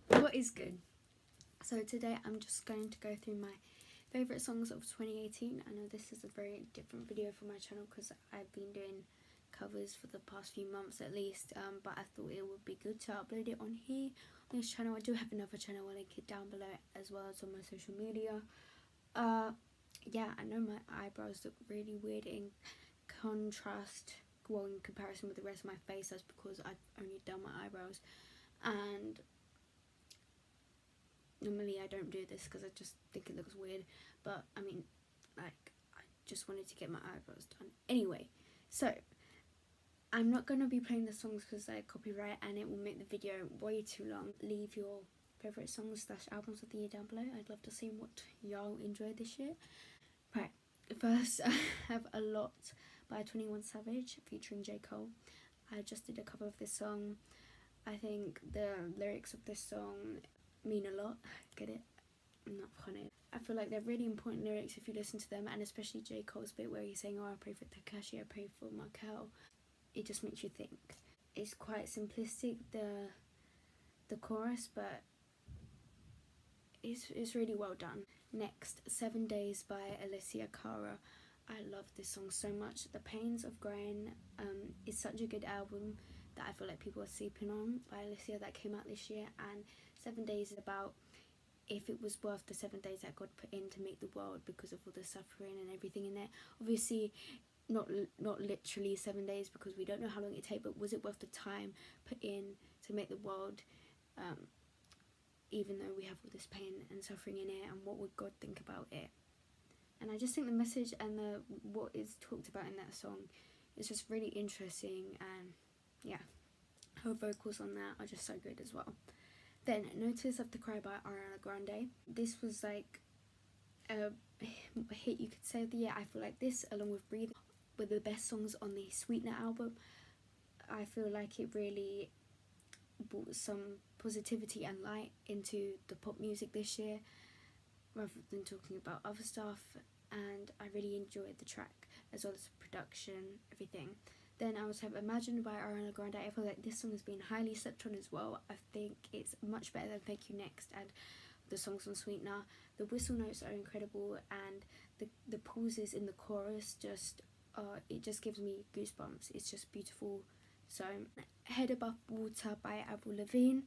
What is good? So today I'm just going to go through my favourite songs of 2018. I know this is a very different video for my channel because I've been doing covers for the past few months at least, but I thought it would be good to upload it on here, on this channel. I do have another channel, I'll link it down below, as well as on my social media. Yeah, I know my eyebrows look really weird in contrast, well, in comparison with the rest of my face. That's because I've only done my eyebrows, and normally I don't do this because I just think it looks weird, but I mean, like, I just wanted to get my eyebrows done. Anyway, so I'm not going to be playing the songs because they're copyright and it will make the video way too long. Leave your favourite songs / albums of the year down below. I'd love to see what y'all enjoyed this year. Right, first I have A Lot by 21 Savage featuring J. Cole. I just did a cover of this song. I think the lyrics of this song mean a lot. Get it? I'm not funny. I feel like they're really important lyrics if you listen to them, and especially J. Cole's bit where he's saying, "Oh, I pray for Takashi, I pray for Markel." It just makes you think. It's quite simplistic, the chorus, but it's really well done. Next, 7 Days by Alicia Cara. I love this song so much. The Pains of Growing is such a good album that I feel like people are sleeping on by Alicia, that came out this year. And 7 Days is about if it was worth the 7 days that God put in to make the world because of all the suffering and everything in there. Obviously not literally 7 days because we don't know how long it take, but was it worth the time put in to make the world, even though we have all this pain and suffering in it, and what would God think about it? And I just think the message and what is talked about in that song is just really interesting, and yeah, her vocals on that are just so good as well. Then Notice of the Cry by Ariana Grande. This was like a hit, you could say, of the year. I feel like this, along with Breathe, were the best songs on the Sweetener album. I feel like it really brought some positivity and light into the pop music this year, rather than talking about other stuff, and I really enjoyed the track as well as the production, everything. Then I also have Imagine by Ariana Grande. I feel like this song has been highly slept on as well. I think it's much better than Thank You Next and the songs on Sweetener. The whistle notes are incredible, and the pauses in the chorus just it just gives me goosebumps. It's just beautiful. So Head Above Water by Avril Lavigne.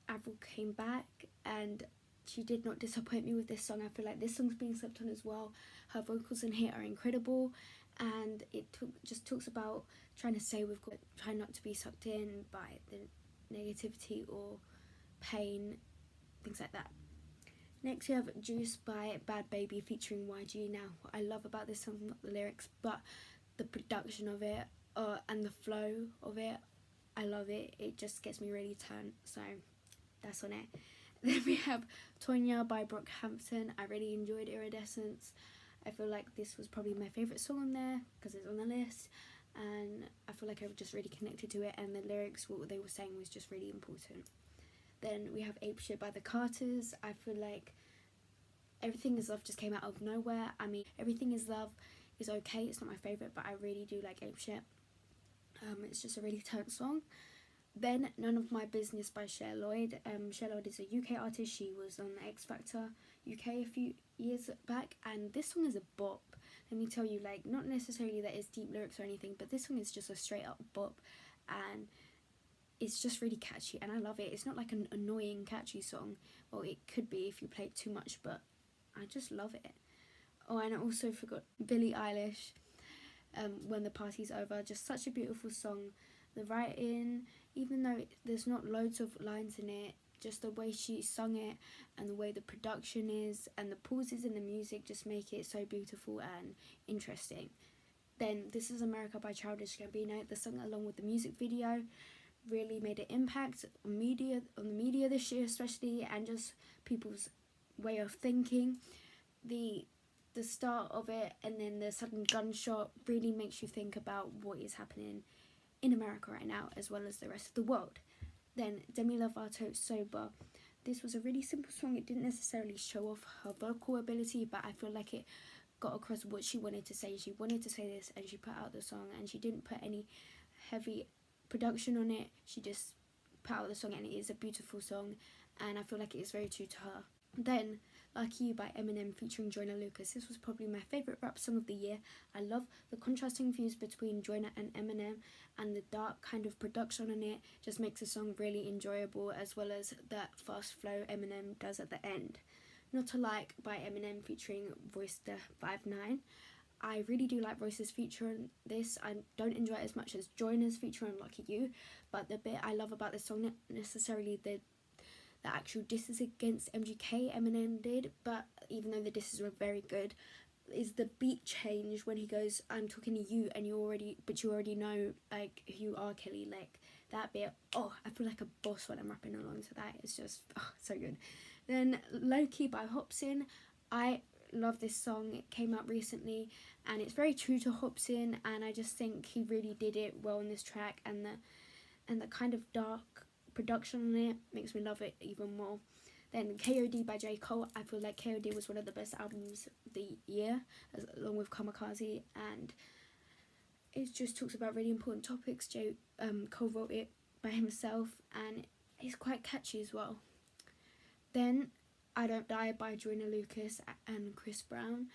Avril came back and she did not disappoint me with this song. I feel like this song's being slept on as well. Her vocals in here are incredible, and it just talks about trying to stay with God, try not to be sucked in by the negativity or pain, things like that. Next we have Juice by Bad Baby featuring YG. Now, what I love about this song, not the lyrics, but the production of it and the flow of it. I love it. It just gets me really turned, so that's on it. Then we have Tonya by Brockhampton. I really enjoyed Iridescence. I feel like this was probably my favourite song on there because it's on the list, and I feel like I just really connected to it, and the lyrics, what they were saying, was just really important. Then we have Ape Shit by the Carters. I feel like Everything Is Love just came out of nowhere. I mean, Everything Is Love is okay, it's not my favourite, but I really do like Ape Shit. It's just a really turned song. Then None of My Business by Cher Lloyd. Cher Lloyd is a UK artist. She was on X Factor UK a few years back, and this song is a bop. Let me tell you, like, not necessarily that it's deep lyrics or anything, but this song is just a straight up bop, and it's just really catchy, and I love it. It's not like an annoying catchy song. Well, it could be if you play it too much, but I just love it. Oh, and I also forgot Billie Eilish, When the Party's Over. Just such a beautiful song. The writing, even though there's not loads of lines in it, just the way she sung it and the way the production is and the pauses in the music just make it so beautiful and interesting. Then This Is America by Childish Gambino. The song, along with the music video, really made an impact on the media this year especially, and just people's way of thinking. The start of it and then the sudden gunshot really makes you think about what is happening in America right now, as well as the rest of the world. Then Demi Lovato, Sober. This was a really simple song. It didn't necessarily show off her vocal ability, but I feel like it got across what she wanted to say. She wanted to say this, and she put out the song, and she didn't put any heavy production on it. She just put out the song, and it is a beautiful song, and I feel like it is very true to her. Then Lucky You by Eminem featuring Joyner Lucas. This was probably my favourite rap song of the year. I love the contrasting views between Joyner and Eminem, and the dark kind of production on it just makes the song really enjoyable, as well as that fast flow Eminem does at the end. Not to Like by Eminem featuring Royce da 5'9". I really do like Royce's feature on this. I don't enjoy it as much as Joyner's feature on Lucky You, but the bit I love about this song, not necessarily the actual disses against MGK Eminem did, but even though the disses were very good, is the beat change when he goes, I'm talking to you and you already know like who you are, Kelly. Like that bit, oh, I feel like a boss when I'm rapping along to that. It's just so good. Then Lowkey by Hopsin. I love this song. It came out recently and it's very true to Hopsin, and I just think he really did it well in this track, and the kind of dark production on it makes me love it even more. Then KOD by J. Cole. I feel like KOD was one of the best albums of the year, along with Kamikaze, and it just talks about really important topics. Cole wrote it by himself, and it's quite catchy as well. Then I Don't Die by Joyner Lucas and Chris Brown.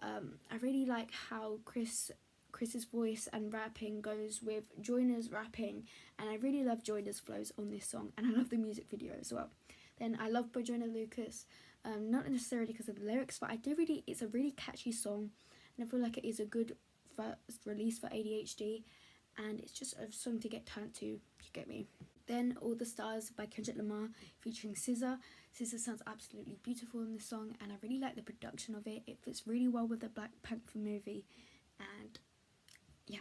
I really like how Chris's voice and rapping goes with Joyner's rapping, and I really love Joyner's flows on this song, and I love the music video as well. Then I Love by Joyner Lucas, not necessarily because of the lyrics, but it's a really catchy song, and I feel like it is a good first release for ADHD, and it's just a song to get turned to, if you get me. Then All the Stars by Kendrick Lamar featuring SZA. SZA sounds absolutely beautiful in this song, and I really like the production of it. It fits really well with the Black Panther movie, and yeah.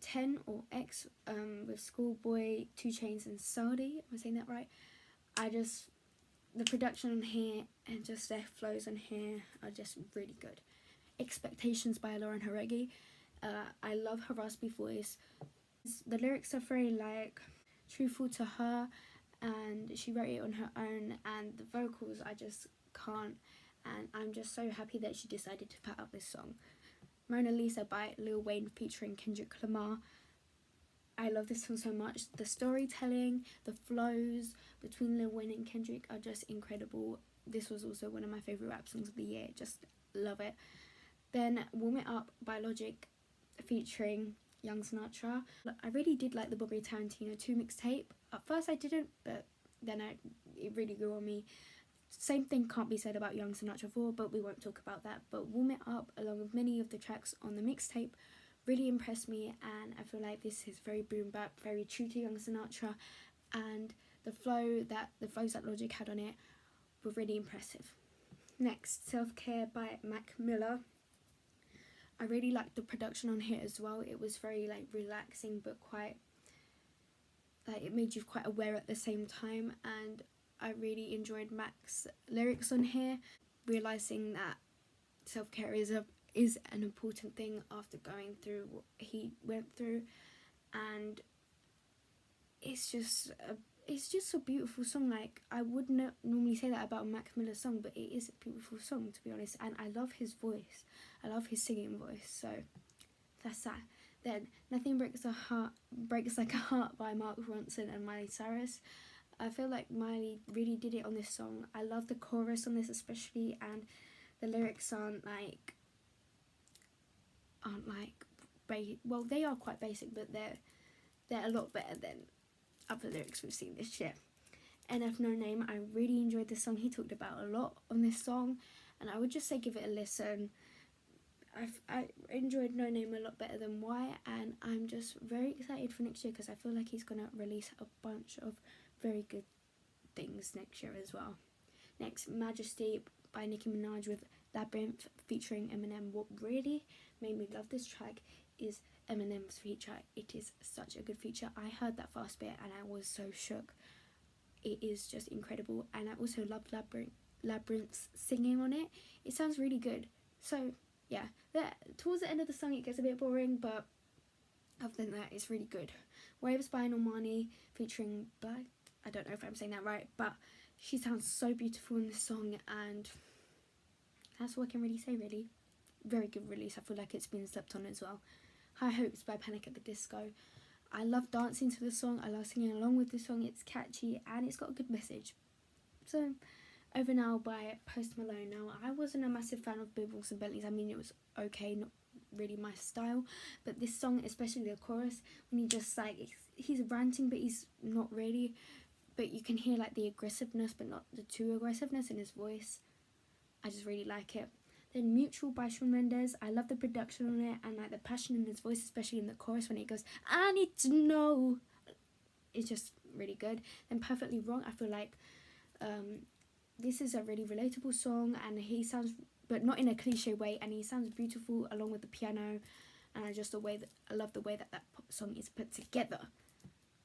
10 or X with Schoolboy, 2 Chainz and Saudi. Am I saying that right? The production on here and just their flows on here are just really good. Expectations by Lauren Haregi. I love her raspy voice. The lyrics are very like truthful to her, and she wrote it on her own, and the vocals I just can't, and I'm just so happy that she decided to put out this song. Mona Lisa by Lil Wayne featuring Kendrick Lamar. I love this song so much. The storytelling, the flows between Lil Wayne and Kendrick are just incredible. This was also one of my favourite rap songs of the year. Just love it. Then Warm It Up by Logic featuring Young Sinatra. I really did like the Bobby Tarantino 2 mixtape. At first I didn't, but then it really grew on me. Same thing can't be said about Young Sinatra 4, but we won't talk about that. But Warm It Up, along with many of the tracks on the mixtape, really impressed me, and I feel like this is very boom bap, very true to Young Sinatra, and the flows that Logic had on it were really impressive. Next, Self Care by Mac Miller. I really liked the production on here as well. It was very like relaxing, but quite like it made you quite aware at the same time, and I really enjoyed Mac's lyrics on here, realising that self-care is an important thing after going through what he went through, and it's just a beautiful song. Like, I would not normally say that about a Mac Miller song, but it is a beautiful song, to be honest, and I love his voice. I love his singing voice, so that's that. Then Nothing Breaks Like a Heart by Mark Ronson and Miley Cyrus. I feel like Miley really did it on this song. I love the chorus on this especially, and the lyrics aren't like well, they are quite basic, but they're a lot better than other lyrics we've seen this year. NF No Name, I really enjoyed this song. He talked about a lot on this song, and I would just say give it a listen. I enjoyed No Name a lot better than Why, and I'm just very excited for next year because I feel like he's going to release a bunch of very good things next year as well. Next, Majesty by Nicki Minaj with Labyrinth featuring Eminem. What really made me love this track is Eminem's feature. It is such a good feature. I heard that fast bit and I was so shook. It is just incredible, and I also love Labyrinth's singing on it. It sounds really good. So yeah, towards the end of the song it gets a bit boring, but other than that it's really good. Waves by Normani featuring Black. I don't know if I'm saying that right, but she sounds so beautiful in this song, and that's all I can really say, really. Very good release. I feel like it's been slept on as well. High Hopes by Panic at the Disco. I love dancing to the song, I love singing along with the song. It's catchy and it's got a good message. So Over Now by Post Malone. Now, I wasn't a massive fan of Billboards and Bentleys. I mean, it was okay, not really my style, but this song, especially the chorus, when he just like, he's ranting but he's not really, but you can hear like the aggressiveness but not the too aggressiveness in his voice. I just really like it. Then Mutual by Shawn Mendes. I love the production on it and like the passion in his voice, especially in the chorus when he goes, I need to know. It's just really good. Then Perfectly Wrong. I feel like this is a really relatable song, and he sounds, but not in a cliche way, and he sounds beautiful along with the piano, and I love the way that song is put together.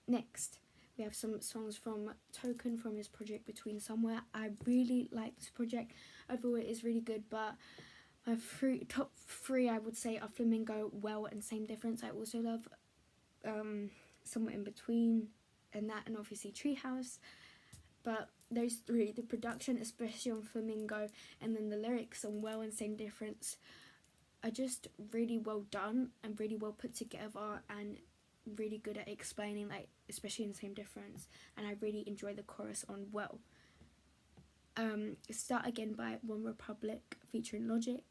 Next, we have some songs from Token from his project Between Somewhere. I really like this project. Overall, it is really good, but my top three I would say are Flamingo, Well, and Same Difference. I also love Somewhere in Between and that, and obviously Treehouse. But those three, the production, especially on Flamingo, and then the lyrics on Well and Same Difference, are just really well done and really well put together and really good at explaining, like, especially in Same Difference. And I really enjoy the chorus on Well. Start Again by One Republic featuring Logic.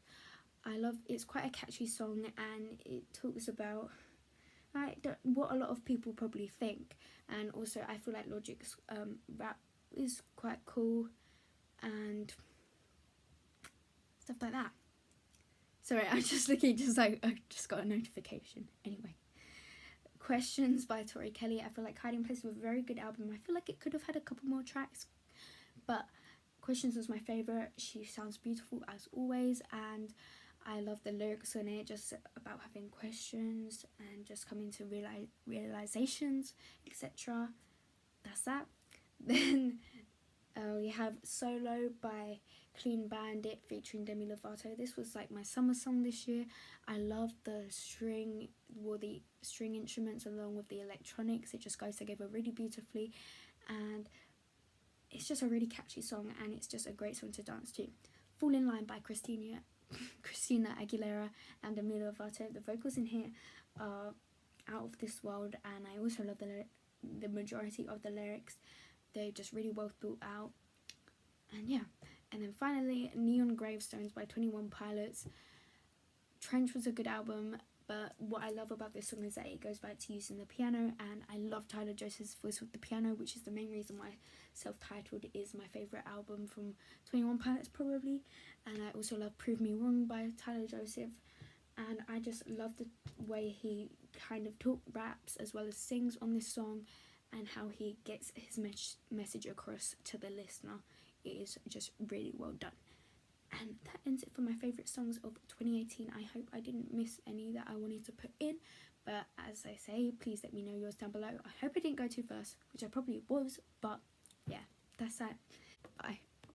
It's quite a catchy song, and it talks about like what a lot of people probably think, and also I feel like Logic's rap is quite cool and stuff like that. Sorry, I'm just looking, I just got a notification. Anyway, Questions by Tori Kelly. I feel like Hiding Place was a very good album. I feel like it could have had a couple more tracks, but Questions was my favourite. She sounds beautiful as always, and I love the lyrics on it, just about having questions and just coming to realizations, etc. That's that. Then we have Solo by Clean Bandit featuring Demi Lovato. This was like my summer song this year. I love the string instruments along with the electronics. It just goes together really beautifully, and it's just a really catchy song, and it's just a great song to dance to. Fall in Line by Christina Aguilera and Demi Lovato. The vocals in here are out of this world, and I also love the majority of the lyrics. They're just really well thought out, and yeah. And then finally, Neon Gravestones by 21 Pilots. Trench was a good album, but what I love about this song is that it goes back to using the piano, and I love Tyler Joseph's voice with the piano, which is the main reason why Self-Titled is my favourite album from 21 Pilots probably. And I also love Prove Me Wrong by Tyler Joseph, and I just love the way he kind of raps as well as sings on this song, and how he gets his message across to the listener. It is just really well done. And that ends it for my favourite songs of 2018. I hope I didn't miss any that I wanted to put in, but as I say, please let me know yours down below. I hope I didn't go too fast, which I probably was, but yeah, that's that. Bye.